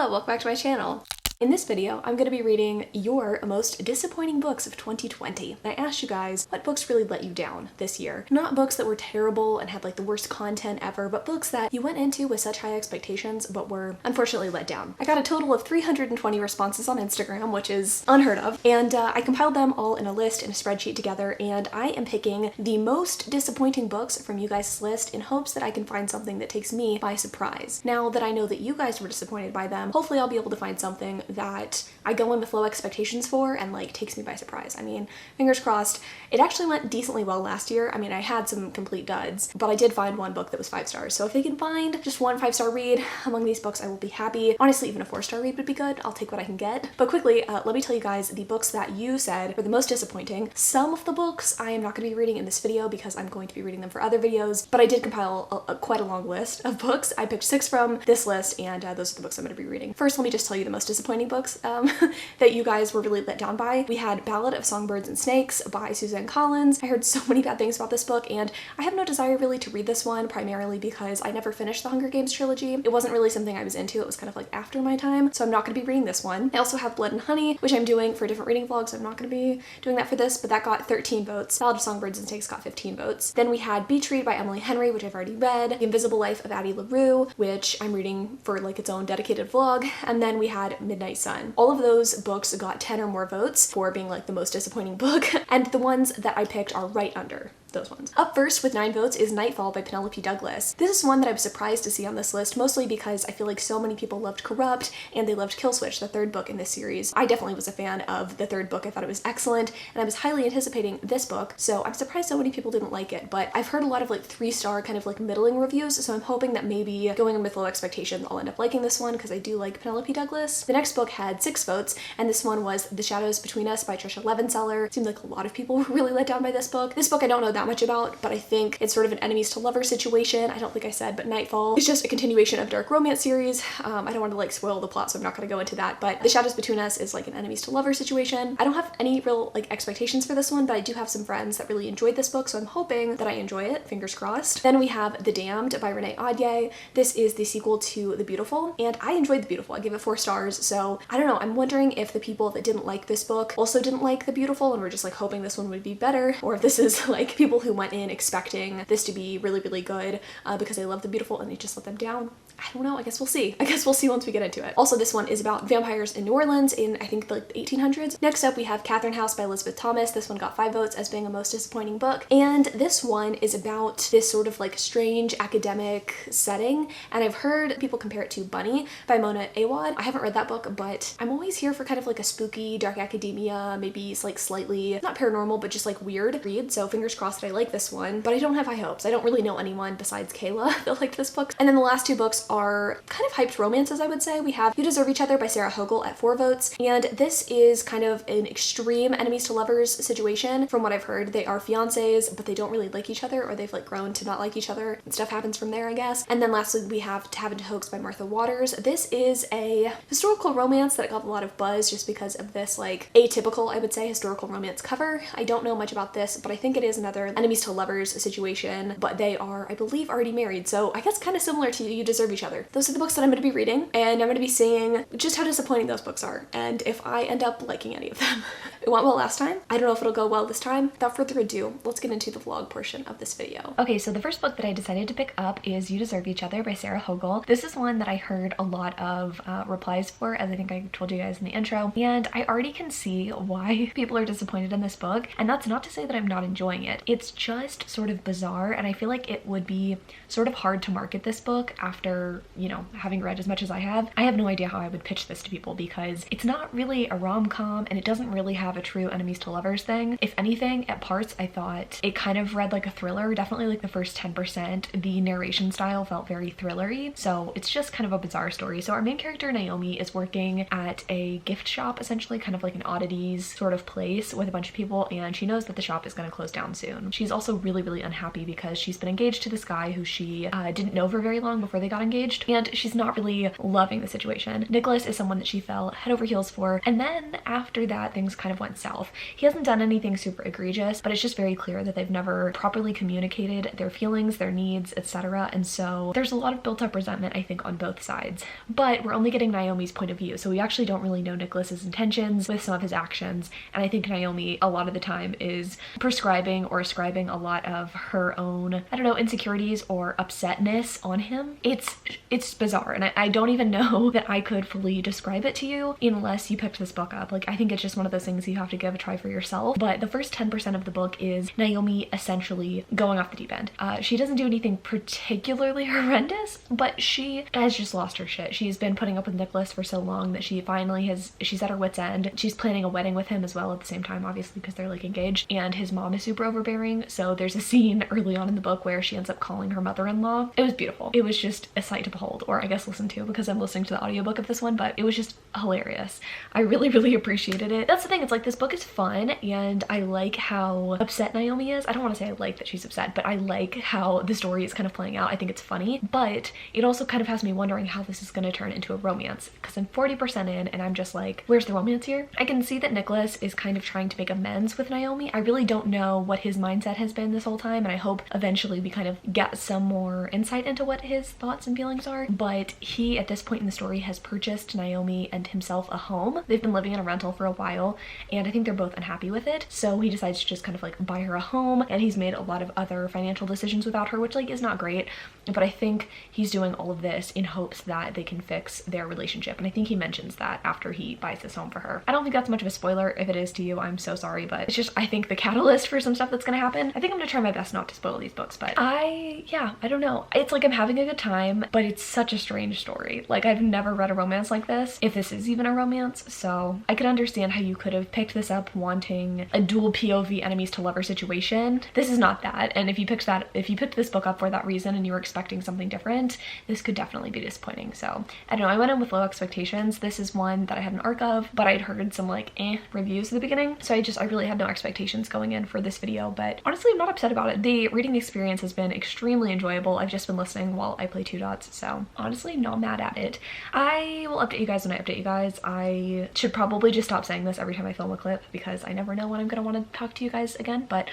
Hello, welcome back to my channel. In this video, I'm going to be reading your most disappointing books of 2020. I asked you guys what books really let you down this year. Not books that were terrible and had like the worst content ever, but books that you went into with such high expectations but were unfortunately let down. I got a total of 320 responses on Instagram, which is unheard of, and I compiled them all in a list in a spreadsheet together, and I am picking the most disappointing books from you guys' list in hopes that I can find something that takes me by surprise. Now that I know that you guys were disappointed by them, hopefully I'll be able to find something that I go in with low expectations for and like takes me by surprise. I mean, fingers crossed. It actually went decently well last year. I mean, I had some complete duds, but I did find one book that was 5 stars. So if I can find just one 5-star read among these books, I will be happy. Honestly, even a 4-star read would be good. I'll take what I can get. But quickly, let me tell you guys the books that you said were the most disappointing. Some of the books I am not going to be reading in this video because I'm going to be reading them for other videos, but I did compile quite a long list of books. I picked 6 from this list, and those are the books I'm going to be reading. First, let me just tell you the most disappointing books that you guys were really let down by. We had Ballad of Songbirds and Snakes by Suzanne Collins. I heard so many bad things about this book, and I have no desire really to read this one, primarily because I never finished the Hunger Games trilogy. It wasn't really something I was into. It was kind of like after my time, so I'm not going to be reading this one. I also have Blood and Honey, which I'm doing for a different reading vlog, so I'm not going to be doing that for this, but that got 13 votes. Ballad of Songbirds and Snakes got 15 votes. Then we had Beach Read by Emily Henry, which I've already read, The Invisible Life of Addie LaRue, which I'm reading for like its own dedicated vlog, and then we had Midnight Sun. All of those books got 10 or more votes for being like the most disappointing book, and the ones that I picked are right under those ones. Up first with 9 votes is Nightfall by Penelope Douglas. This is one that I was surprised to see on this list, mostly because I feel like so many people loved Corrupt and they loved Killswitch, the 3rd book in this series. I definitely was a fan of the 3rd book. I thought it was excellent, and I was highly anticipating this book, so I'm surprised so many people didn't like it, but I've heard a lot of like 3-star kind of like middling reviews, so I'm hoping that maybe going in with low expectations I'll end up liking this one because I do like Penelope Douglas. The next book had 6 votes, and this one was The Shadows Between Us by Trisha Levenseller. It seemed like a lot of people were really let down by this book. This book I don't know that much about, but I think it's sort of an enemies to lovers situation. I don't think I said, but Nightfall is just a continuation of dark romance series. I don't want to like spoil the plot, so I'm not going to go into that, but The Shadows Between Us is like an enemies to lovers situation. I don't have any real like expectations for this one, but I do have some friends that really enjoyed this book, so I'm hoping that I enjoy it, fingers crossed. Then we have The Damned by Renee Audier. This is the sequel to The Beautiful, and I enjoyed The Beautiful. I gave it 4 stars, so I don't know. I'm wondering if the people that didn't like this book also didn't like The Beautiful and were just like hoping this one would be better, or if this is like people who went in expecting this to be really, really good because they love The Beautiful and they just let them down. I don't know. I guess we'll see. I guess we'll see once we get into it. Also, this one is about vampires in New Orleans in, I think, like the 1800s. Next up, we have Catherine House by Elizabeth Thomas. This one got 5 votes as being a most disappointing book. And this one is about this sort of like strange academic setting. And I've heard people compare it to Bunny by Mona Awad. I haven't read that book, but I'm always here for kind of like a spooky, dark academia, maybe it's like slightly, not paranormal, but just like weird read. So fingers crossed that I like this one, but I don't have high hopes. I don't really know anyone besides Kayla that liked this book. And then the last 2 books are kind of hyped romances, I would say. We have You Deserve Each Other by Sarah Hogel at 4 votes, and this is kind of an extreme enemies to lovers situation. From what I've heard, they are fiancés, but they don't really like each other, or they've like grown to not like each other, and stuff happens from there, I guess. And then lastly, we have Tavern Hoax by Martha Waters. This is a historical romance that got a lot of buzz just because of this like atypical, I would say, historical romance cover. I don't know much about this, but I think it is another enemies to lovers situation, but they are, I believe, already married, so I guess kind of similar to You Deserve Each Other. Those are the books that I'm going to be reading, and I'm going to be seeing just how disappointing those books are, and if I end up liking any of them. It went well last time. I don't know if it'll go well this time. Without further ado, let's get into the vlog portion of this video. Okay, so the first book that I decided to pick up is You Deserve Each Other by Sarah Hogel. This is one that I heard a lot of replies for, as I think I told you guys in the intro, and I already can see why people are disappointed in this book, and that's not to say that I'm not enjoying it. It's just sort of bizarre, and I feel like it would be sort of hard to market this book after, you know, having read as much as I have. I have no idea how I would pitch this to people because it's not really a rom-com and it doesn't really have a true enemies to lovers thing. If anything, at parts I thought it kind of read like a thriller, definitely like the first 10%. The narration style felt very thrillery, so it's just kind of a bizarre story. So our main character, Naomi, is working at a gift shop, essentially kind of like an oddities sort of place with a bunch of people, and she knows that the shop is going to close down soon. She's also really, really unhappy because she's been engaged to this guy who she didn't know for very long before they got engaged, and she's not really loving the situation. Nicholas is someone that she fell head over heels for, and then after that things kind of went went south. He hasn't done anything super egregious, but it's just very clear that they've never properly communicated their feelings, their needs, etc. And so there's a lot of built up resentment, I think, on both sides. But we're only getting Naomi's point of view, so we actually don't really know Nicholas's intentions with some of his actions. And I think Naomi, a lot of the time, is prescribing or ascribing a lot of her own, I don't know, insecurities or upsetness on him. It's bizarre, and I don't even know that I could fully describe it to you unless you picked this book up. Like, I think it's just one of those things you have to give a try for yourself. But the first 10% of the book is Naomi essentially going off the deep end. She doesn't do anything particularly horrendous, but she has just lost her shit. She's been putting up with Nicholas for so long that she finally she's at her wit's end. She's planning a wedding with him as well at the same time, obviously, because they're like engaged, and his mom is super overbearing. So there's a scene early on in the book where she ends up calling her mother-in-law. It was beautiful. It was just a sight to behold, or I guess listen to, because I'm listening to the audiobook of this one, but it was just hilarious. I really, really appreciated it. That's the thing, it's like this book is fun, and I like how upset Naomi is. I don't want to say I like that she's upset, but I like how the story is kind of playing out. I think it's funny, but it also kind of has me wondering how this is going to turn into a romance, because I'm 40% in and I'm just like, where's the romance here? I can see that Nicholas is kind of trying to make amends with Naomi. I really don't know what his mindset has been this whole time, and I hope eventually we kind of get some more insight into what his thoughts and feelings are. But he, at this point in the story, has purchased Naomi and himself a home. They've been living in a rental for a while, and I think they're both unhappy with it, so he decides to just kind of like buy her a home, and he's made a lot of other financial decisions without her, which like is not great, but I think he's doing all of this in hopes that they can fix their relationship, and I think he mentions that after he buys this home for her. I don't think that's much of a spoiler. If it is to you, I'm so sorry, but it's just, I think, the catalyst for some stuff that's gonna happen. I think I'm gonna try my best not to spoil these books, but I don't know. It's like I'm having a good time, but it's such a strange story. Like, I've never read a romance like this, if this is even a romance, so I could understand how you could have picked this up wanting a dual POV enemies to lover situation. This is not that, and if you picked this book up for that reason and you were expecting something different, this could definitely be disappointing. So I don't know, I went in with low expectations. This is one that I had an arc of, but I'd heard some like reviews at the beginning, so I really had no expectations going in for this video. But honestly, I'm not upset about it. The reading experience has been extremely enjoyable. I've just been listening while I play Two Dots, so honestly not mad at it. I will update you guys when I update you guys. I should probably just stop saying this every time I film a clip, because I never know when I'm gonna want to talk to you guys again, but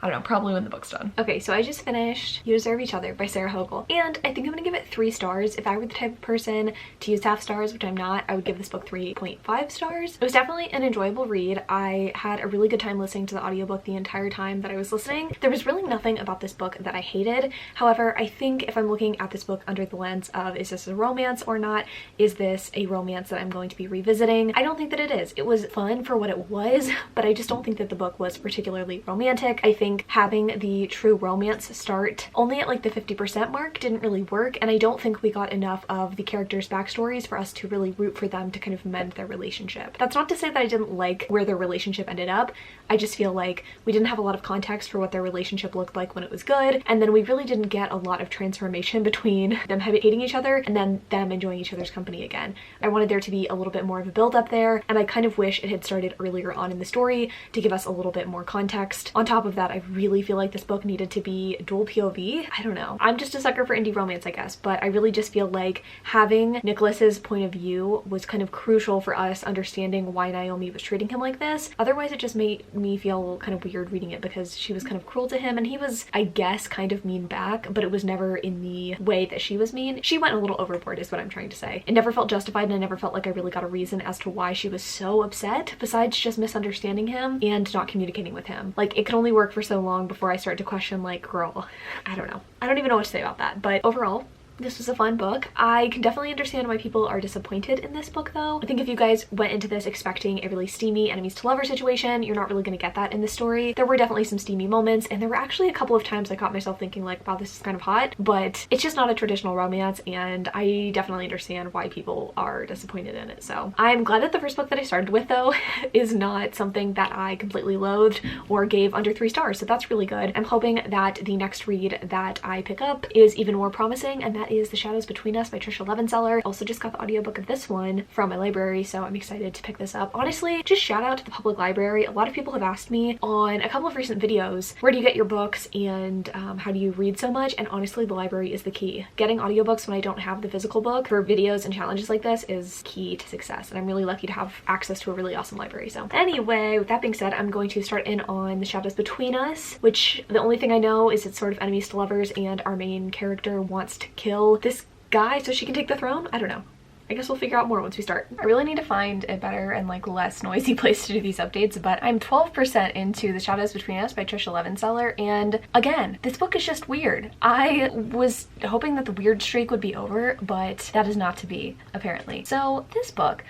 I don't know, probably when the book's done. Okay, so I just finished You Deserve Each Other by Sarah Hoax, and I think I'm gonna give it 3 stars. If I were the type of person to use half stars, which I'm not, I would give this book 3.5 stars. It was definitely an enjoyable read. I had a really good time listening to the audiobook the entire time that I was listening. There was really nothing about this book that I hated. However, I think if I'm looking at this book under the lens of, is this a romance or not? Is this a romance that I'm going to be revisiting? I don't think that it is. It was fun for what it was, but I just don't think that the book was particularly romantic. I think having the true romance start only at like the 50% mark didn't really work, and I don't think we got enough of the characters' backstories for us to really root for them to kind of mend their relationship. That's not to say that I didn't like where their relationship ended up. I just feel like we didn't have a lot of context for what their relationship looked like when it was good, and then we really didn't get a lot of transformation between them hating each other and then them enjoying each other's company again. I wanted there to be a little bit more of a build up there, and I kind of wish it had started earlier on in the story to give us a little bit more context. On top of that, I really feel like this book needed to be dual POV. I don't know. I'm just a sucker for indie romance, I guess, but I really just feel like having Nicholas's point of view was kind of crucial for us understanding why Naomi was treating him like this. Otherwise, it just made me feel kind of weird reading it, because she was kind of cruel to him, and he was, I guess, kind of mean back, but it was never in the way that she was mean. She went a little overboard is what I'm trying to say. It never felt justified, and I never felt like I really got a reason as to why she was so upset, besides just misunderstanding him and not communicating with him. Like, it could only work for so long before I start to question, like, girl, I don't know. I don't even know what to say about that, but overall, this was a fun book. I can definitely understand why people are disappointed in this book though. I think if you guys went into this expecting a really steamy enemies to lover situation, you're not really going to get that in this story. There were definitely some steamy moments, and there were actually a couple of times I caught myself thinking like, wow, this is kind of hot, but it's just not a traditional romance, and I definitely understand why people are disappointed in it. So I'm glad that the first book that I started with though is not something that I completely loathed or gave under 3 stars, so that's really good. I'm hoping that the next read that I pick up is even more promising, and that is The Shadows Between Us by Trisha Levenseller. Also just got the audiobook of this one from my library, so I'm excited to pick this up. Honestly, just shout out to the public library. A lot of people have asked me on a couple of recent videos, where do you get your books and how do you read so much? And honestly, the library is the key. Getting audiobooks when I don't have the physical book for videos and challenges like this is key to success, and I'm really lucky to have access to a really awesome library. So anyway, with that being said, I'm going to start in on The Shadows Between Us, which the only thing I know is it's sort of enemies to lovers, and our main character wants to kill this guy so she can take the throne. I don't know. I guess we'll figure out more once we start. I really need to find a better and like less noisy place to do these updates, but I'm 12% into The Shadows Between Us by Trisha Levenseller, and again, this book is just weird. I was hoping that the weird streak would be over, but that is not to be, apparently. So this book,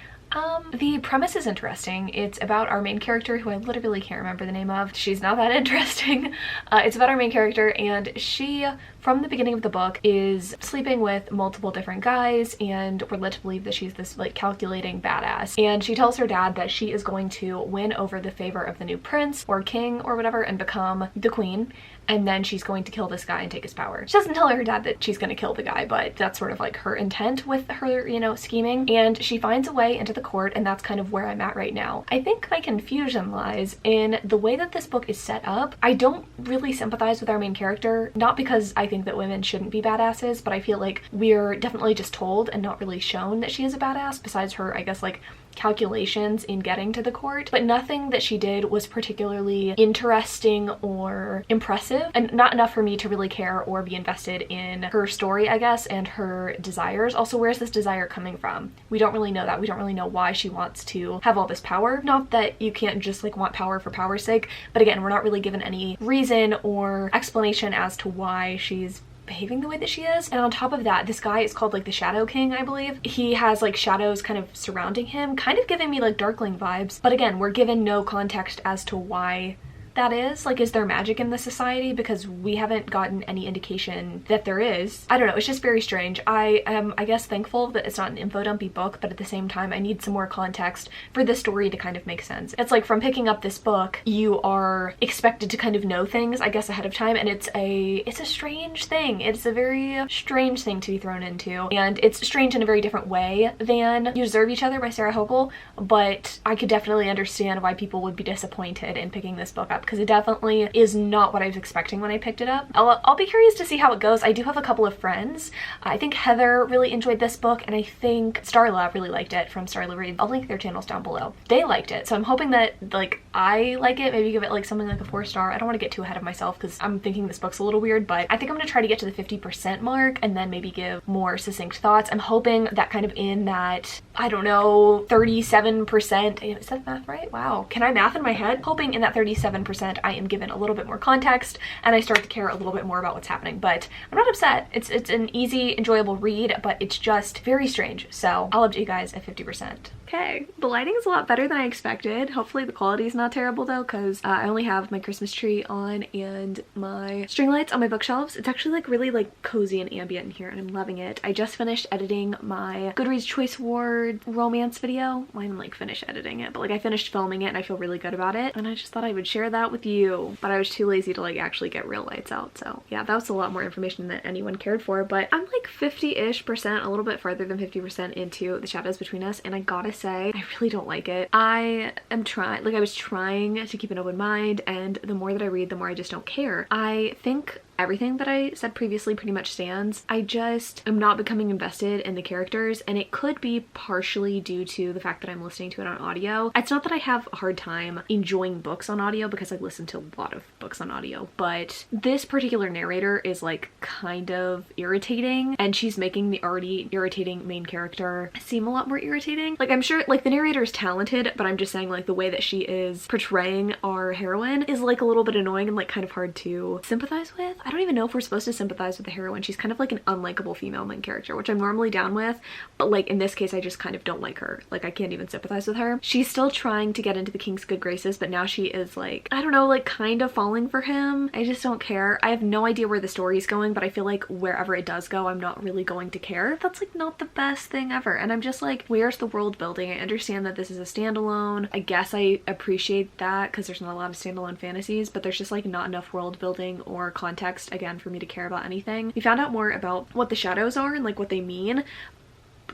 the premise is interesting. It's about our main character, who I literally can't remember the name of. She's not that interesting. It's about our main character, and she, from the beginning of the book, is sleeping with multiple different guys, and we're led to believe that she's this like calculating badass. And she tells her dad that she is going to win over the favor of the new prince or king or whatever and become the queen. And then she's going to kill this guy and take his power. She doesn't tell her dad that she's going to kill the guy, but that's sort of like her intent with her, you know, scheming. And she finds a way into the court, and that's kind of where I'm at right now. I think my confusion lies in the way that this book is set up. I don't really sympathize with our main character, not because I think that women shouldn't be badasses, but I feel like we're definitely just told and not really shown that she is a badass, besides her, I guess, like, calculations in getting to the court. But nothing that she did was particularly interesting or impressive, and not enough for me to really care or be invested in her story, I guess, and her desires. Also, where's this desire coming from? We don't really know that. We don't really know why she wants to have all this power. Not that you can't just like want power for power's sake, but again, we're not really given any reason or explanation as to why she's behaving the way that she is. And on top of that, this guy is called like the Shadow King, I believe. He has like shadows kind of surrounding him, kind of giving me like Darkling vibes. But again, we're given no context as to why that is. Like, is there magic in the society? Because we haven't gotten any indication that there is. I don't know, it's just very strange. I am, I guess, thankful that it's not an info dumpy book, but at the same time I need some more context for the story to kind of make sense. It's like, from picking up this book, you are expected to kind of know things, I guess, ahead of time, and it's a strange thing. It's a very strange thing to be thrown into, and it's strange in a very different way than You Deserve Each Other by Sarah Hochul, but I could definitely understand why people would be disappointed in picking this book up, because it definitely is not what I was expecting when I picked it up. I'll be curious to see how it goes. I do have a couple of friends. I think Heather really enjoyed this book, and I think Starla really liked it from Starla Read. I'll link their channels down below. They liked it, so I'm hoping that like I like it. Maybe give it like something like a 4-star. I don't want to get too ahead of myself because I'm thinking this book's a little weird, but I think I'm going to try to get to the 50% mark and then maybe give more succinct thoughts. I'm hoping that kind of in that, I don't know, 37%. Is that math right? Wow. Can I math in my head? Hoping in that 37% I am given a little bit more context and I start to care a little bit more about what's happening. But I'm not upset. It's an easy, enjoyable read, but it's just very strange. So I'll update you guys at 50%. Okay, the lighting is a lot better than I expected. Hopefully the quality is not terrible though, because I only have my Christmas tree on and my string lights on my bookshelves. It's actually like really like cozy and ambient in here, and I'm loving it. I just finished editing my Goodreads Choice Award romance video. Well, I didn't like finish editing it, but like I finished filming it and I feel really good about it, and I just thought I would share that with you, but I was too lazy to like actually get real lights out. So yeah, that was a lot more information than anyone cared for, but I'm like 50-ish%, a little bit farther than 50% into The Shadows Between Us, and I gotta say, I really don't like it. I am trying, like I was trying to keep an open mind, and the more that I read, the more I just don't care. I think everything that I said previously pretty much stands. I just am not becoming invested in the characters, and it could be partially due to the fact that I'm listening to it on audio. It's not that I have a hard time enjoying books on audio, because I listen to a lot of books on audio, but this particular narrator is like kind of irritating, and she's making the already irritating main character seem a lot more irritating. Like, I'm sure like the narrator is talented, but I'm just saying like the way that she is portraying our heroine is like a little bit annoying and like kind of hard to sympathize with. I don't even know if we're supposed to sympathize with the heroine. She's kind of like an unlikable female main character, which I'm normally down with, but like in this case I just kind of don't like her. Like, I can't even sympathize with her. She's still trying to get into the king's good graces, but now she is like, I don't know, like kind of falling for him. I just don't care. I have no idea where the story is going, but I feel like wherever it does go, I'm not really going to care. That's like not the best thing ever, and I'm just like, where's the world building? I understand that this is a standalone. I guess I appreciate that because there's not a lot of standalone fantasies, but there's just like not enough world building or context context, again, for me to care about anything. We found out more about what the shadows are and like what they mean.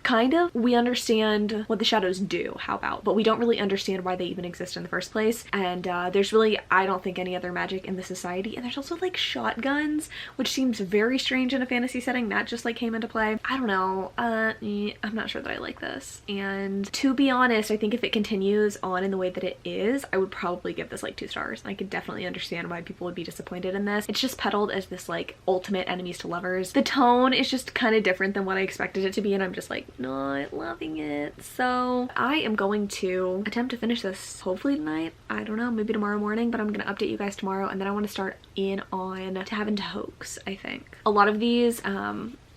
Kind of. We understand what the shadows do, how about, but we don't really understand why they even exist in the first place. And there's really, I don't think, any other magic in the society. And there's also like shotguns, which seems very strange in a fantasy setting. That just like came into play. I don't know. I'm not sure that I like this. And to be honest, I think if it continues on in the way that it is, I would probably give this like 2 stars. I could definitely understand why people would be disappointed in this. It's just peddled as this like ultimate enemies to lovers. The tone is just kind of different than what I expected it to be, and I'm just like not loving it. So I am going to attempt to finish this hopefully tonight. I don't know, maybe tomorrow morning, but I'm gonna update you guys tomorrow, and then I want to start in on Tavern to Hoax. I think a lot of these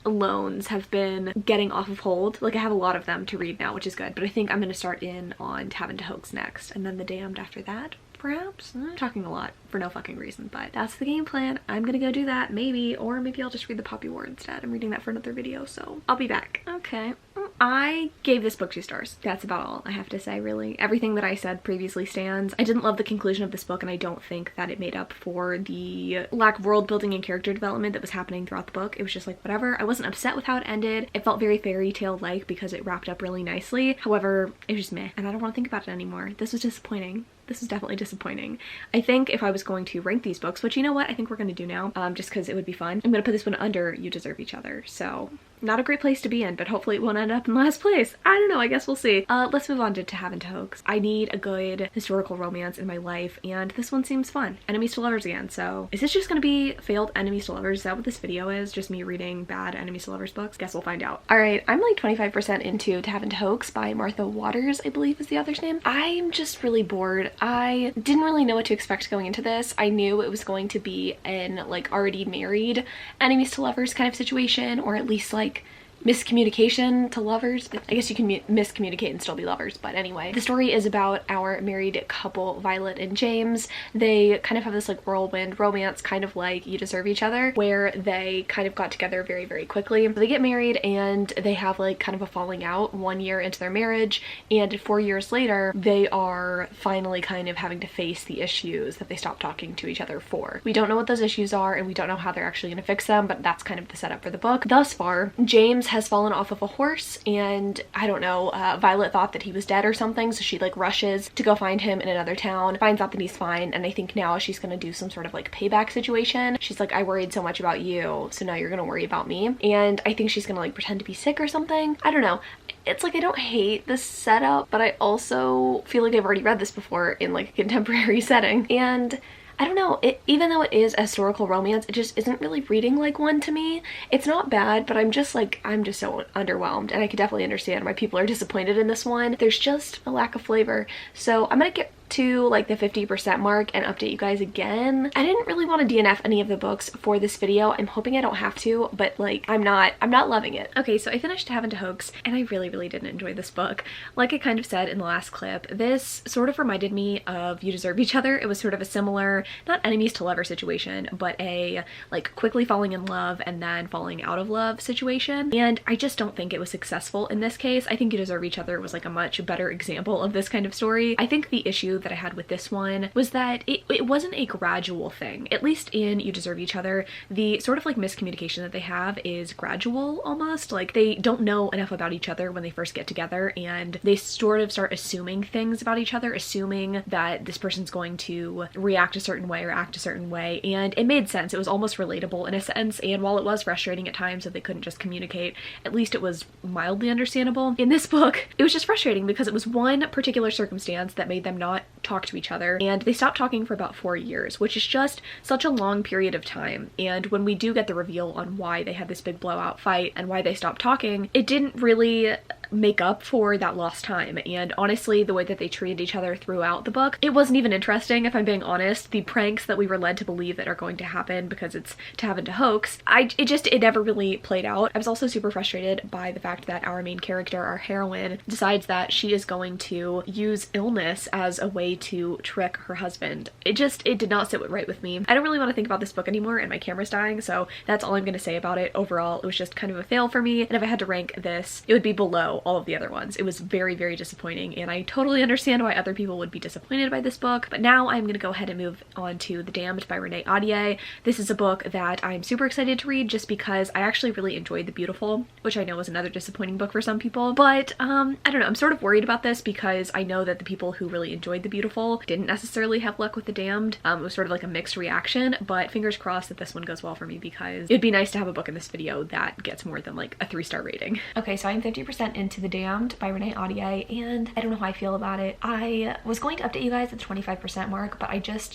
loans have been getting off of hold. Like I have a lot of them to read now, which is good, but I think I'm gonna start in on Tavern to Hoax next, and then The Damned after that. Perhaps? I'm talking a lot for no fucking reason, but that's the game plan. I'm gonna go do that, maybe, or maybe I'll just read the Poppy War instead. I'm reading that for another video, so I'll be back. Okay. I gave this book 2 stars. That's about all I have to say, really. Everything that I said previously stands. I didn't love the conclusion of this book, and I don't think that it made up for the lack of world building and character development that was happening throughout the book. It was just like, whatever. I wasn't upset with how it ended. It felt very fairy tale-like because it wrapped up really nicely. However, it was just meh, and I don't want to think about it anymore. This was disappointing. This is definitely disappointing. I think if I was going to rank these books, which you know what, I think we're gonna do now, just because it would be fun, I'm gonna put this one under You Deserve Each Other. So not a great place to be in, but hopefully it won't end up in last place. I don't know, I guess we'll see. Let's move on to Tavern to Hoax. I need a good historical romance in my life, and this one seems fun. Enemies to lovers again. So is this just gonna be failed enemies to lovers? Is that what this video is? Just me reading bad enemies to lovers books? Guess we'll find out. All right, I'm like 25% into Tavern to Hoax by Martha Waters, I believe is the author's name. I'm just really bored. I didn't really know what to expect going into this. I knew it was going to be an like already married enemies to lovers kind of situation, or at least like miscommunication to lovers. I guess you can miscommunicate and still be lovers, but anyway. The story is about our married couple, Violet and James. They kind of have this like whirlwind romance, kind of like You Deserve Each Other, where they kind of got together very, very quickly. They get married and they have like kind of a falling out 1 year into their marriage, and 4 years later, they are finally kind of having to face the issues that they stopped talking to each other for. We don't know what those issues are, and we don't know how they're actually gonna fix them, but that's kind of the setup for the book. Thus far, James has fallen off of a horse, and I don't know, Violet thought that he was dead or something, so she like rushes to go find him in another town, finds out that he's fine, and I think now she's gonna do some sort of like payback situation. She's like, I worried so much about you, so now you're gonna worry about me. And I think she's gonna like pretend to be sick or something. I don't know. It's like I don't hate this setup, but I also feel like I've already read this before in like a contemporary setting. And I don't know, even though it is a historical romance, it just isn't really reading like one to me. It's not bad, but I'm just so underwhelmed, and I could definitely understand why people are disappointed in this one. There's just a lack of flavor. So I'm gonna get to like the 50% mark and update you guys again. I didn't really want to DNF any of the books for this video. I'm hoping I don't have to, but like I'm not loving it. Okay, so I finished Tavern to Hoax, and I really didn't enjoy this book. Like I kind of said in the last clip, this sort of reminded me of You Deserve Each Other. It was sort of a similar, not enemies to lover situation, but a like quickly falling in love and then falling out of love situation. And I just don't think it was successful in this case. I think You Deserve Each Other was like a much better example of this kind of story. I think the issue that I had with this one was that it wasn't a gradual thing. At least in You Deserve Each Other, the sort of like miscommunication that they have is gradual almost. Like they don't know enough about each other when they first get together, and they sort of start assuming things about each other, assuming that this person's going to react a certain way or act a certain way. And it made sense. It was almost relatable in a sense, and while it was frustrating at times that they couldn't just communicate, at least it was mildly understandable. In this book, it was just frustrating because it was one particular circumstance that made them not talk to each other, and they stopped talking for about 4 years, which is just such a long period of time. And when we do get the reveal on why they had this big blowout fight and why they stopped talking, it didn't really make up for that lost time. And honestly, the way that they treated each other throughout the book, it wasn't even interesting, if I'm being honest. The pranks that we were led to believe that are going to happen because it's Tavern to Hoax, it never really played out. I was also super frustrated by the fact that our main character, our heroine, decides that she is going to use illness as a way way to trick her husband. It did not sit right with me. I don't really want to think about this book anymore, and my camera's dying, so that's all I'm going to say about it. Overall, it was just kind of a fail for me, and if I had to rank this, it would be below all of the other ones. It was very, very disappointing, and I totally understand why other people would be disappointed by this book. But now I'm going to go ahead and move on to The Damned by Renee Ahdieh. This is a book that I'm super excited to read just because I actually really enjoyed The Beautiful, which I know was another disappointing book for some people. But I don't know, I'm sort of worried about this because I know that the people who really enjoyed The Beautiful didn't necessarily have luck with The Damned. It was sort of like a mixed reaction, but fingers crossed that this one goes well for me because it'd be nice to have a book in this video that gets more than like a 3-star rating. Okay, so I'm 50% into The Damned by Renee Ahdieh, and I don't know how I feel about it. I was going to update you guys at the 25% mark, but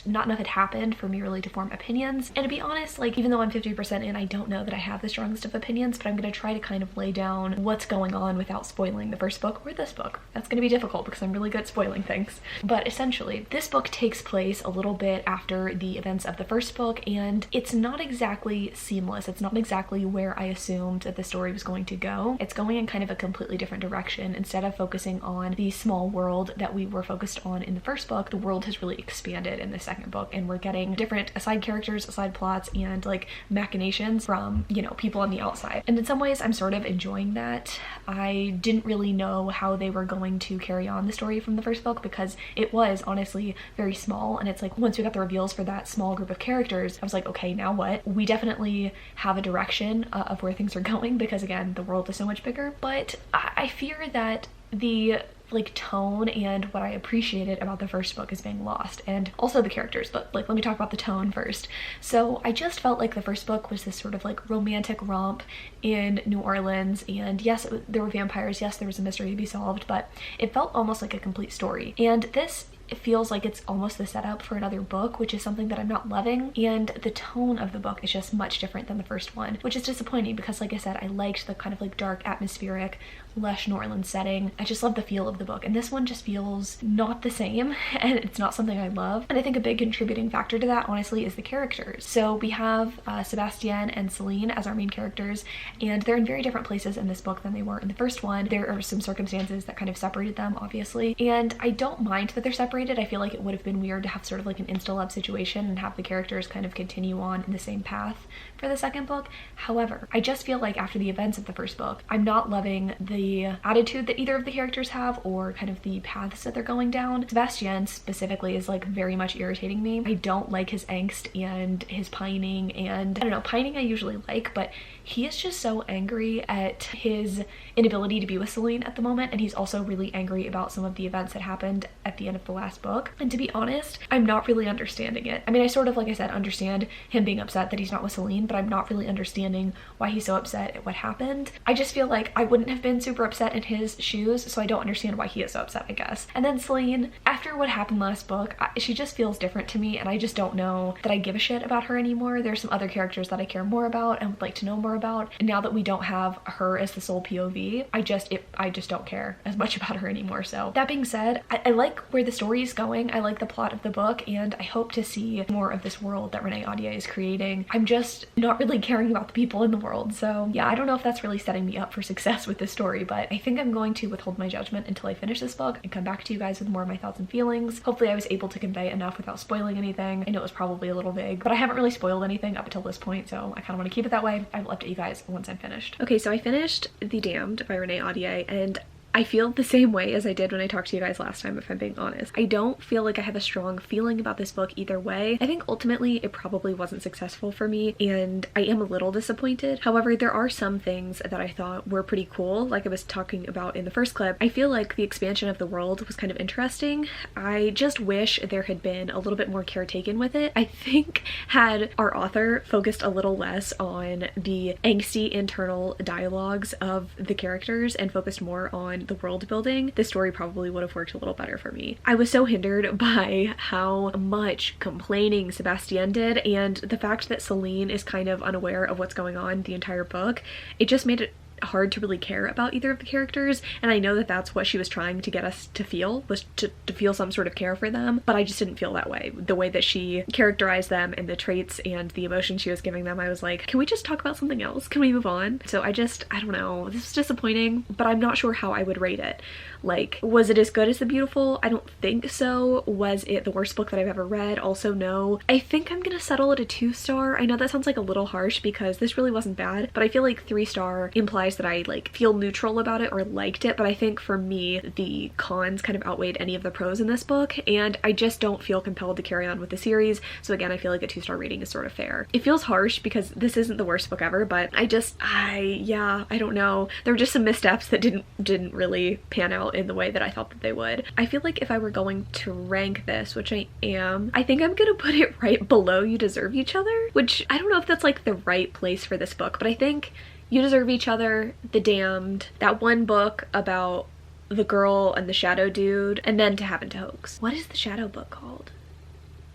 not enough had happened for me really to form opinions. And to be honest, like, even though I'm 50% in, I don't know that I have the strongest of opinions, but I'm going to try to kind of lay down what's going on without spoiling the first book or this book. That's going to be difficult because I'm really good at spoiling things. But essentially, this book takes place a little bit after the events of the first book, and it's not exactly seamless. It's not exactly where I assumed that the story was going to go. It's going in kind of a completely different direction. Instead of focusing on the small world that we were focused on in the first book, the world has really expanded in the second book, and we're getting different aside characters, aside plots, and like machinations from, you know, people on the outside. And in some ways, I'm sort of enjoying that. I didn't really know how they were going to carry on the story from the first book because it was honestly very small, and it's like once we got the reveals for that small group of characters, I was like, okay, now what? We definitely have a direction of where things are going because again, the world is so much bigger, but I fear that the like tone and what I appreciated about the first book is being lost, and also the characters. But like, let me talk about the tone first. So I just felt like the first book was this sort of like romantic romp in New Orleans, and yes, there were vampires, yes, there was a mystery to be solved, but it felt almost like a complete story. And this, it feels like it's almost the setup for another book, which is something that I'm not loving, and the tone of the book is just much different than the first one, which is disappointing because like I said, I liked the kind of like dark, atmospheric, lush New Orleans setting. I just love the feel of the book, and this one just feels not the same, and it's not something I love. And I think a big contributing factor to that, honestly, is the characters. So we have Sebastian and Celine as our main characters, and they're in very different places in this book than they were in the first one. There are some circumstances that kind of separated them, obviously, and I don't mind that they're separated. I feel like it would have been weird to have sort of like an insta-love situation and have the characters kind of continue on in the same path for the second book. However, I just feel like after the events of the first book, I'm not loving the attitude that either of the characters have or kind of the paths that they're going down. Sebastian specifically is like very much irritating me. I don't like his angst and his pining, and I don't know, pining I usually like, but he is just so angry at his inability to be with Celine at the moment, and he's also really angry about some of the events that happened at the end of the last book. And to be honest, I'm not really understanding it. I mean, I sort of, like I said, understand him being upset that he's not with Celine, but I'm not really understanding why he's so upset at what happened. I just feel like I wouldn't have been super upset in his shoes, so I don't understand why he is so upset, I guess. And then Celine, after what happened last book, she just feels different to me, and I just don't know that I give a shit about her anymore. There's some other characters that I care more about and would like to know more about, and now that we don't have her as the sole POV, I just don't care as much about her anymore. So that being said, I like where the story is going. I like the plot of the book, and I hope to see more of this world that Renee Ahdieh is creating. I'm just not really caring about the people in the world, so yeah, I don't know if that's really setting me up for success with this story, but I think I'm going to withhold my judgment until I finish this book and come back to you guys with more of my thoughts and feelings. Hopefully I was able to convey enough without spoiling anything. I know it was probably a little vague, but I haven't really spoiled anything up until this point, so I kind of want to keep it that way. I will update you guys once I'm finished. Okay, so I finished The Damned by Renee Ahdieh, and I feel the same way as I did when I talked to you guys last time, if I'm being honest. I don't feel like I have a strong feeling about this book either way. I think ultimately it probably wasn't successful for me, and I am a little disappointed. However, there are some things that I thought were pretty cool, like I was talking about in the first clip. I feel like the expansion of the world was kind of interesting. I just wish there had been a little bit more care taken with it. I think had our author focused a little less on the angsty internal dialogues of the characters and focused more on the world building, the story probably would have worked a little better for me. I was so hindered by how much complaining Sebastian did, and the fact that Celine is kind of unaware of what's going on the entire book. It just made it hard to really care about either of the characters, and I know that that's what she was trying to get us to feel, was to feel some sort of care for them, but I just didn't feel that way. The way that she characterized them and the traits and the emotion she was giving them, I was like, can we just talk about something else? Can we move on? So I don't know, this was disappointing, but I'm not sure how I would rate it. Like, was it as good as The Beautiful? I don't think so. Was it the worst book that I've ever read? Also no. I think I'm gonna settle at a 2-star. I know that sounds like a little harsh because this really wasn't bad, but I feel like 3-star implies that I like feel neutral about it or liked it, but I think for me the cons kind of outweighed any of the pros in this book, and I just don't feel compelled to carry on with the series. So again, I feel like a 2-star rating is sort of fair. It feels harsh because this isn't the worst book ever, but I don't know. There were just some missteps that didn't really pan out in the way that I thought that they would. I feel like if I were going to rank this, which I am, I think I'm gonna put it right below You Deserve Each Other, which I don't know if that's like the right place for this book, but I think You Deserve Each Other, The Damned, that one book about the girl and the shadow dude, and then To Heaven to Hoax. What is the shadow book called?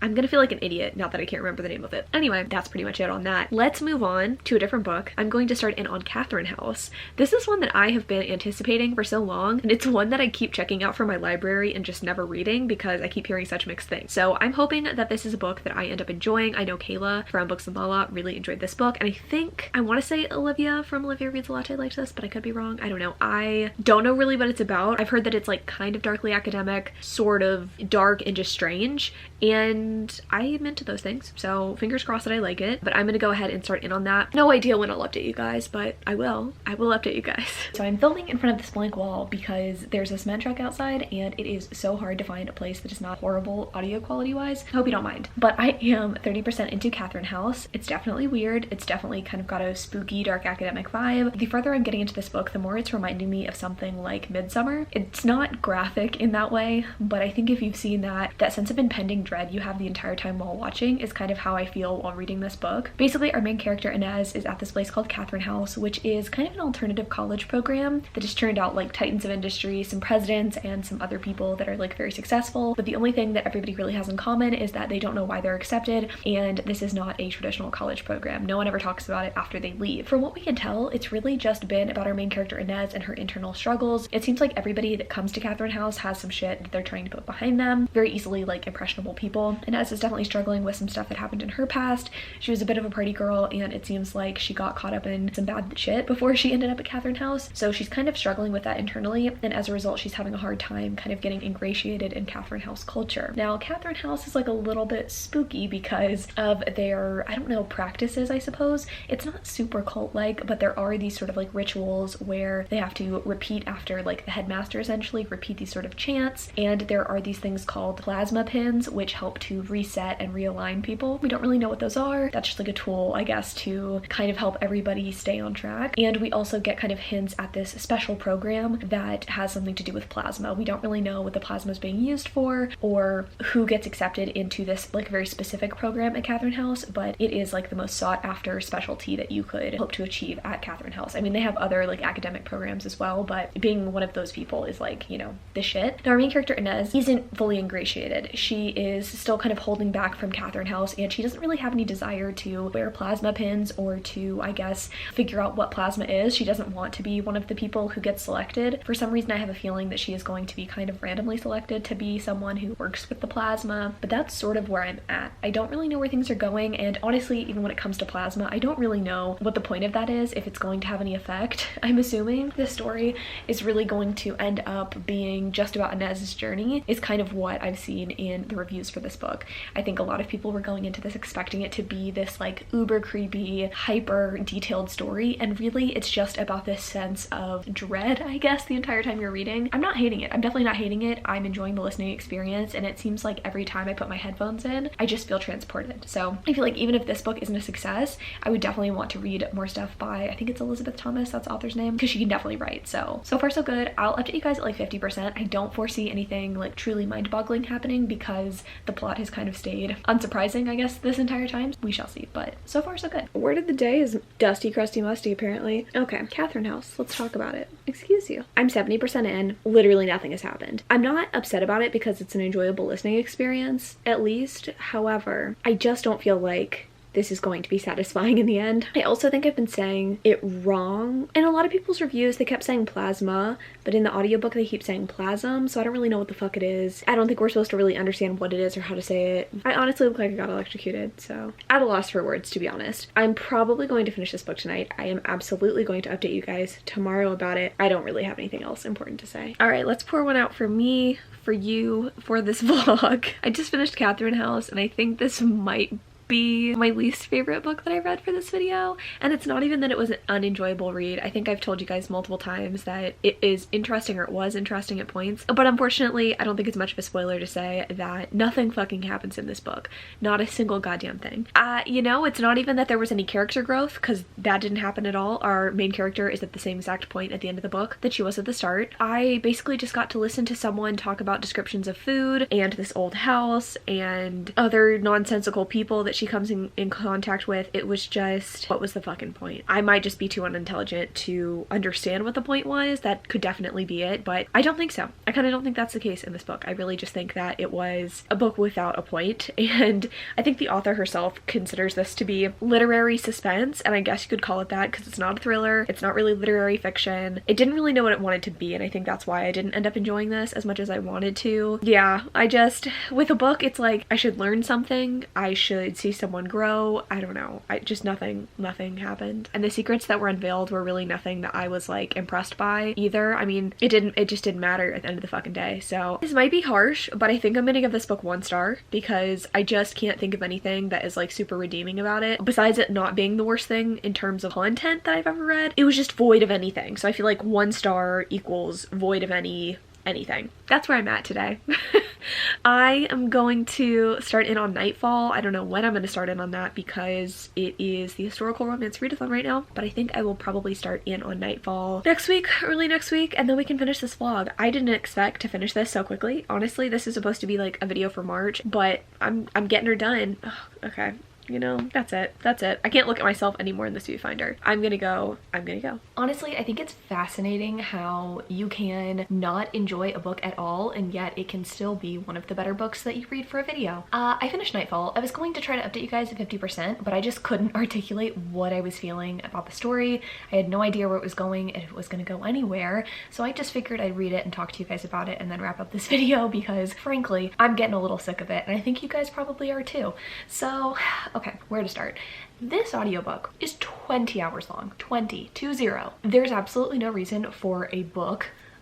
I'm gonna feel like an idiot now that I can't remember the name of it. Anyway, that's pretty much it on that. Let's move on to a different book. I'm going to start in on Catherine House. This is one that I have been anticipating for so long, and it's one that I keep checking out from my library and just never reading because I keep hearing such mixed things. So I'm hoping that this is a book that I end up enjoying. I know Kayla from Books and Lala really enjoyed this book, and I think, I want to say Olivia from Olivia Reads a Latte liked this, but I could be wrong. I don't know. I don't know really what it's about. I've heard that it's like kind of darkly academic, sort of dark and just strange, and I am into those things, so fingers crossed that I like it. But I'm gonna go ahead and start in on that. No idea when I'll update you guys, but I will update you guys. So I'm filming in front of this blank wall because there's a cement truck outside and it is so hard to find a place that is not horrible audio quality wise. I hope you don't mind. But I am 30% into Catherine House. It's definitely weird. It's definitely kind of got a spooky, dark academic vibe. The further I'm getting into this book, the more it's reminding me of something like Midsummer. It's not graphic in that way, but I think if you've seen that sense of impending dread you have the entire time while watching is kind of how I feel while reading this book. Basically, our main character Inez is at this place called Catherine House, which is kind of an alternative college program that has turned out like titans of industry, some presidents, and some other people that are like very successful. But the only thing that everybody really has in common is that they don't know why they're accepted, and this is not a traditional college program. No one ever talks about it after they leave. From what we can tell, it's really just been about our main character Inez and her internal struggles. It seems like everybody that comes to Catherine House has some shit that they're trying to put behind them. Very easily like impressionable people. Inez is definitely struggling with some stuff that happened in her past. She was a bit of a party girl, and it seems like she got caught up in some bad shit before she ended up at Catherine House. So she's kind of struggling with that internally, and as a result she's having a hard time kind of getting ingratiated in Catherine House culture. Now Catherine House is like a little bit spooky because of their, I don't know, practices I suppose. It's not super cult-like, but there are these sort of like rituals where they have to repeat after like the headmaster, essentially repeat these sort of chants, and there are these things called plasma pins which help to reset and realign people. We don't really know what those are. That's just like a tool, I guess, to kind of help everybody stay on track. And we also get kind of hints at this special program that has something to do with plasma. We don't really know what the plasma is being used for or who gets accepted into this like very specific program at Catherine House, but it is like the most sought after specialty that you could hope to achieve at Catherine House. I mean, they have other like academic programs as well, but being one of those people is like, you know, the shit. Now our main character Inez isn't fully ingratiated. She is still kind of holding back from Catherine House, and she doesn't really have any desire to wear plasma pins or to, I guess, figure out what plasma is. She doesn't want to be one of the people who gets selected. For some reason I have a feeling that she is going to be kind of randomly selected to be someone who works with the plasma, but that's sort of where I'm at. I don't really know where things are going, and honestly, even when it comes to plasma, I don't really know what the point of that is, if it's going to have any effect. I'm assuming this story is really going to end up being just about Inez's journey, is kind of what I've seen in the reviews for this book. I think a lot of people were going into this expecting it to be this like uber creepy, hyper detailed story, and really it's just about this sense of dread, I guess, the entire time you're reading. I'm not hating it. I'm definitely not hating it. I'm enjoying the listening experience, and it seems like every time I put my headphones in, I just feel transported. So I feel like even if this book isn't a success, I would definitely want to read more stuff by, I think it's Elizabeth Thomas, that's the author's name, because she can definitely write. So far so good. I'll update you guys at like 50%. I don't foresee anything like truly mind-boggling happening because the plot has kind of stayed unsurprising, I guess, this entire time. We shall see, but so far so good. Word of the day is dusty, crusty, musty, apparently. Okay, Catherine House, let's talk about it. Excuse you. I'm 70% in. Literally nothing has happened. I'm not upset about it because it's an enjoyable listening experience, at least. However, I just don't feel like this is going to be satisfying in the end. I also think I've been saying it wrong. In a lot of people's reviews, they kept saying plasma, but in the audiobook they keep saying plasm, so I don't really know what the fuck it is. I don't think we're supposed to really understand what it is or how to say it. I honestly look like I got electrocuted, so at a loss for words, to be honest. I'm probably going to finish this book tonight. I am absolutely going to update you guys tomorrow about it. I don't really have anything else important to say. All right, let's pour one out for me, for you, for this vlog. I just finished Catherine House, and I think this might be my least favorite book that I read for this video, and it's not even that it was an unenjoyable read. I think I've told you guys multiple times that it is interesting, or it was interesting at points, but unfortunately I don't think it's much of a spoiler to say that nothing fucking happens in this book. Not a single goddamn thing. You know, it's not even that there was any character growth, because that didn't happen at all. Our main character is at the same exact point at the end of the book that she was at the start. I basically just got to listen to someone talk about descriptions of food and this old house and other nonsensical people that she comes in contact with. It was just, what was the fucking point? I might just be too unintelligent to understand what the point was. That could definitely be it, but I don't think so. I kind of don't think that's the case in this book. I really just think that it was a book without a point, and I think the author herself considers this to be literary suspense, and I guess you could call it that because it's not a thriller. It's not really literary fiction. It didn't really know what it wanted to be, and I think that's why I didn't end up enjoying this as much as I wanted to. Yeah, I just, with a book, it's like I should learn something. I should see someone grow. I don't know. Nothing happened. And the secrets that were unveiled were really nothing that I was like impressed by either. I mean, it just didn't matter at the end of the fucking day. So this might be harsh, but I think I'm gonna give this book 1 star because I just can't think of anything that is like super redeeming about it. Besides it not being the worst thing in terms of content that I've ever read, it was just void of anything. So I feel like 1 star equals void of anything. That's where I'm at today. I am going to start in on Nightfall. I don't know when I'm going to start in on that because it is the historical romance readathon right now, but I think I will probably start in on Nightfall next week, early next week, and then we can finish this vlog. I didn't expect to finish this so quickly. Honestly, this is supposed to be like a video for March, but I'm getting her done. Ugh, okay. You know, that's it. I can't look at myself anymore in this viewfinder. I'm gonna go. Honestly, I think it's fascinating how you can not enjoy a book at all and yet it can still be one of the better books that you read for a video. I finished Nightfall. I was going to try to update you guys at 50%, but I just couldn't articulate what I was feeling about the story. I had no idea where it was going, if it was gonna go anywhere, so I just figured I'd read it and talk to you guys about it and then wrap up this video because frankly, I'm getting a little sick of it and I think you guys probably are too. So, okay, where to start? This audiobook is 20 hours long. 20. There's absolutely no reason for a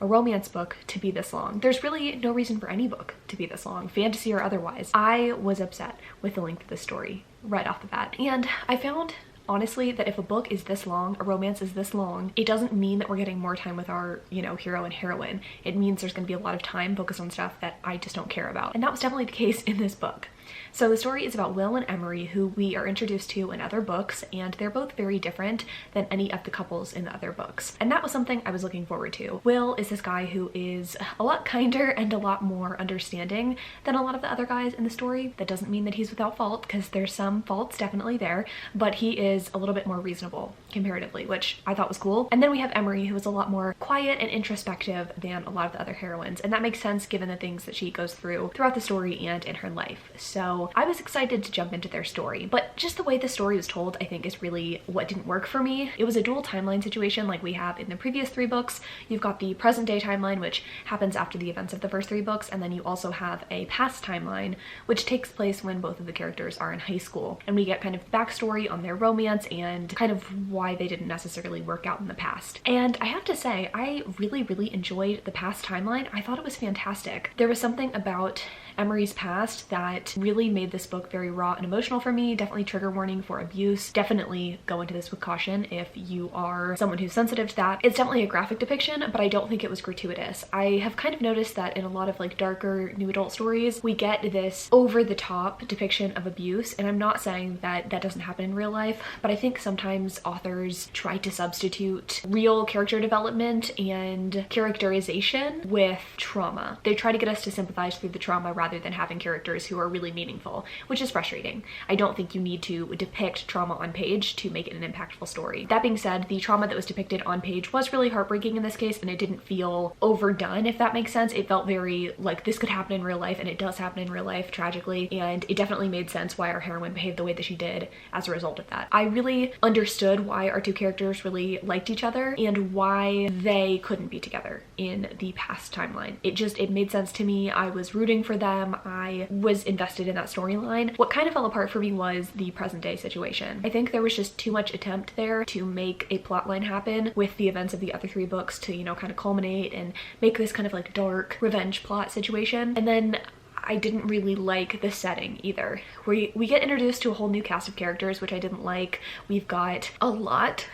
romance book, to be this long. There's really no reason for any book to be this long, fantasy or otherwise. I was upset with the length of the story right off the bat, and I found honestly that if a book is this long, a romance is this long, it doesn't mean that we're getting more time with our, you know, hero and heroine. It means there's gonna be a lot of time focused on stuff that I just don't care about. And that was definitely the case in this book. So the story is about Will and Emery, who we are introduced to in other books, and they're both very different than any of the couples in the other books. And that was something I was looking forward to. Will is this guy who is a lot kinder and a lot more understanding than a lot of the other guys in the story. That doesn't mean that he's without fault, because there's some faults definitely there, but he is a little bit more reasonable comparatively, which I thought was cool. And then we have Emery, who is a lot more quiet and introspective than a lot of the other heroines, and that makes sense given the things that she goes through throughout the story and in her life. So I was excited to jump into their story, but just the way the story was told I think is really what didn't work for me. It was a dual timeline situation like we have in the previous 3 books. You've got the present day timeline, which happens after the events of the first 3 books, and then you also have a past timeline which takes place when both of the characters are in high school, and we get kind of backstory on their romance and kind of why they didn't necessarily work out in the past. And I have to say, I really enjoyed the past timeline. I thought it was fantastic. There was something about Emery's past that really made this book very raw and emotional for me. Definitely trigger warning for abuse. Definitely go into this with caution if you are someone who's sensitive to that. It's definitely a graphic depiction, but I don't think it was gratuitous. I have kind of noticed that in a lot of like darker new adult stories, we get this over the top depiction of abuse, and I'm not saying that that doesn't happen in real life, but I think sometimes authors try to substitute real character development and characterization with trauma. They try to get us to sympathize through the trauma rather than having characters who are really really meaningful, which is frustrating. I don't think you need to depict trauma on page to make it an impactful story. That being said, the trauma that was depicted on page was really heartbreaking in this case, and it didn't feel overdone, if that makes sense. It felt very like this could happen in real life, and it does happen in real life, tragically, and it definitely made sense why our heroine behaved the way that she did as a result of that. I really understood why our two characters really liked each other and why they couldn't be together in the past timeline. It made sense to me. I was rooting for them. I was invested in that storyline. What kind of fell apart for me was the present day situation. I think there was just too much attempt there to make a plotline happen with the events of the other three books to, you know, kind of culminate and make this kind of like dark revenge plot situation. And then I didn't really like the setting either. We get introduced to a whole new cast of characters, which I didn't like. We've got a lot,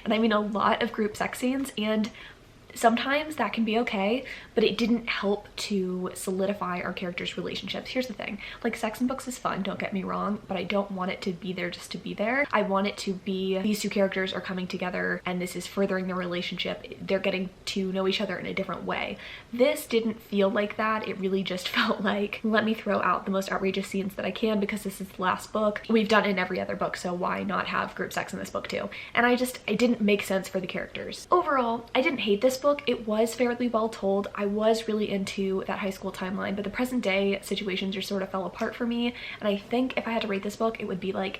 and I mean a lot of group sex scenes, and sometimes that can be okay, but it didn't help to solidify our characters' relationships. Here's the thing, like, sex in books is fun, don't get me wrong, but I don't want it to be there just to be there. I want it to be these two characters are coming together and this is furthering their relationship. They're getting to know each other in a different way. This didn't feel like that. It really just felt like, let me throw out the most outrageous scenes that I can because this is the last book. We've done it in every other book, so why not have group sex in this book too? And it didn't make sense for the characters. Overall, I didn't hate this book. It was fairly well told. I was really into that high school timeline, but the present day situations just sort of fell apart for me. And I think if I had to rate this book, it would be like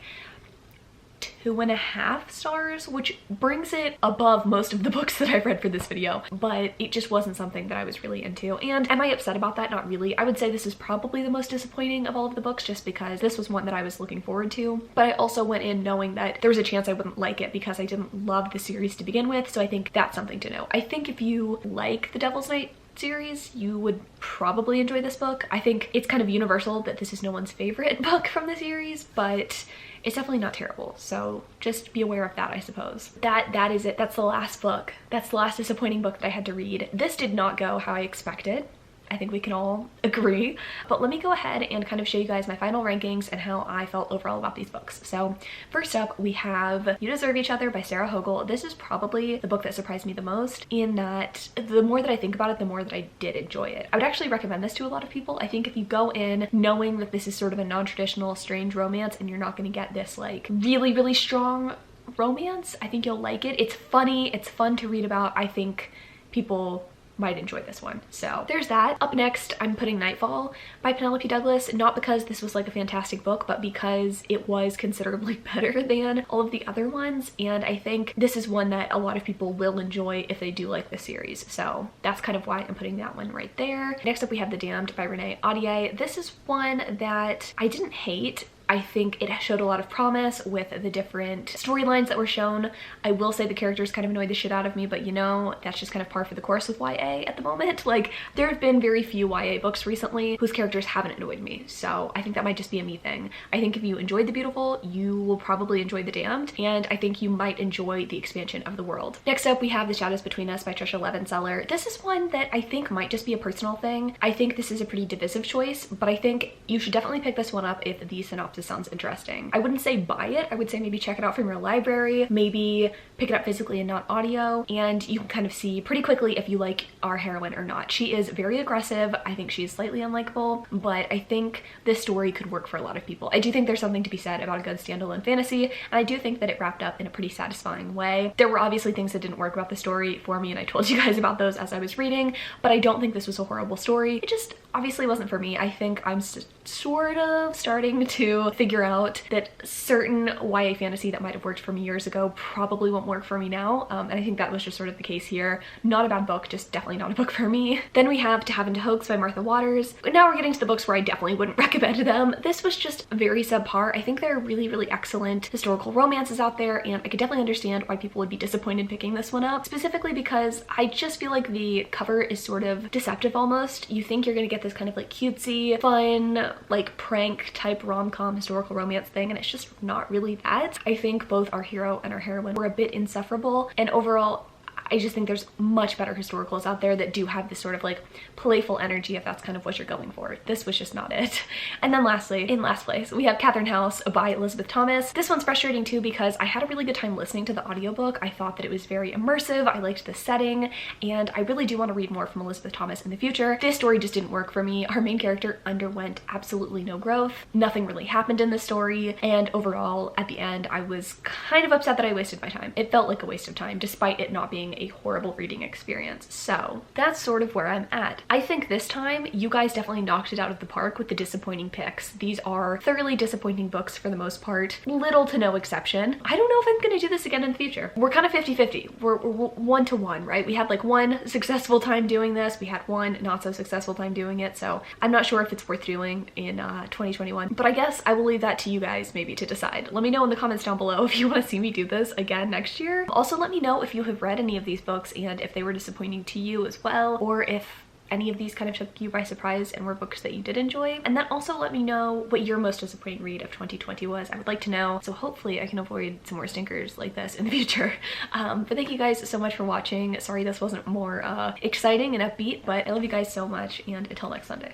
2.5 stars, which brings it above most of the books that I've read for this video, but it just wasn't something that I was really into. And am I upset about that? Not really. I would say this is probably the most disappointing of all of the books just because this was one that I was looking forward to, but I also went in knowing that there was a chance I wouldn't like it because I didn't love the series to begin with, so I think that's something to know. I think if you like the Devil's Night series, you would probably enjoy this book. I think it's kind of universal that this is no one's favorite book from the series, but it's definitely not terrible, so just be aware of that, I suppose. That is it. That's the last book. That's the last disappointing book that I had to read. This did not go how I expected. I think we can all agree. But let me go ahead and kind of show you guys my final rankings and how I felt overall about these books. So first up, we have You Deserve Each Other by Sarah Hogle. This is probably the book that surprised me the most in that the more that I think about it, the more that I did enjoy it. I would actually recommend this to a lot of people. I think if you go in knowing that this is sort of a non-traditional strange romance and you're not going to get this like really, really strong romance, I think you'll like it. It's funny, it's fun to read about. I think people might enjoy this one. So there's that. Up next, I'm putting Nightfall by Penelope Douglas, not because this was like a fantastic book, but because it was considerably better than all of the other ones, and I think this is one that a lot of people will enjoy if they do like the series, so that's kind of why I'm putting that one right there. Next up, we have The Damned by Renee Audier. This is one that I didn't hate. I think it showed a lot of promise with the different storylines that were shown. I will say the characters kind of annoyed the shit out of me, but you know, that's just kind of par for the course with YA at the moment. Like, there have been very few YA books recently whose characters haven't annoyed me, so I think that might just be a me thing. I think if you enjoyed The Beautiful, you will probably enjoy The Damned, and I think you might enjoy the expansion of the world. Next up, we have The Shadows Between Us by Trisha Levenseller. This is one that I think might just be a personal thing. I think this is a pretty divisive choice, but I think you should definitely pick this one up if the synopsis sounds interesting. I wouldn't say buy it. I would say maybe check it out from your library, maybe pick it up physically and not audio, and you can kind of see pretty quickly if you like our heroine or not. She is very aggressive. I think she's slightly unlikable, but I think this story could work for a lot of people. I do think there's something to be said about a good standalone fantasy, and I do think that it wrapped up in a pretty satisfying way. There were obviously things that didn't work about the story for me, and I told you guys about those as I was reading, but I don't think this was a horrible story. It just obviously wasn't for me. I think I'm sort of starting to figure out that certain YA fantasy that might have worked for me years ago probably won't work for me now, and I think that was just sort of the case here. Not a bad book, just definitely not a book for me. Then we have Tavern to Hoax by Martha Waters. Now we're getting to the books where I definitely wouldn't recommend them. This was just very subpar. I think there are really, really excellent historical romances out there, and I could definitely understand why people would be disappointed picking this one up, specifically because I just feel like the cover is sort of deceptive almost. You think you're gonna get this kind of like cutesy, fun, like prank type rom-com historical romance thing, and it's just not really that. I think both our hero and our heroine were a bit insufferable, and overall I just think there's much better historicals out there that do have this sort of like playful energy if that's kind of what you're going for. This was just not it. And then lastly, in last place, we have Catherine House by Elizabeth Thomas. This one's frustrating too because I had a really good time listening to the audiobook. I thought that it was very immersive. I liked the setting, and I really do want to read more from Elizabeth Thomas in the future. This story just didn't work for me. Our main character underwent absolutely no growth. Nothing really happened in the story, and overall, at the end, I was kind of upset that I wasted my time. It felt like a waste of time, despite it not being a horrible reading experience. So that's sort of where I'm at. I think this time, you guys definitely knocked it out of the park with the disappointing picks. These are thoroughly disappointing books for the most part, little to no exception. I don't know if I'm gonna do this again in the future. We're kind of 50-50. We're 1-to-1, right? We had like one successful time doing this, we had one not so successful time doing it, so I'm not sure if it's worth doing in 2021, but I guess I will leave that to you guys maybe to decide. Let me know in the comments down below if you want to see me do this again next year. Also, let me know if you have read any of these books and if they were disappointing to you as well, or if any of these kind of took you by surprise and were books that you did enjoy. And then also let me know what your most disappointing read of 2020 was. I would like to know, so hopefully I can avoid some more stinkers like this in the future. But thank you guys so much for watching. Sorry this wasn't more exciting and upbeat, but I love you guys so much, and until next Sunday.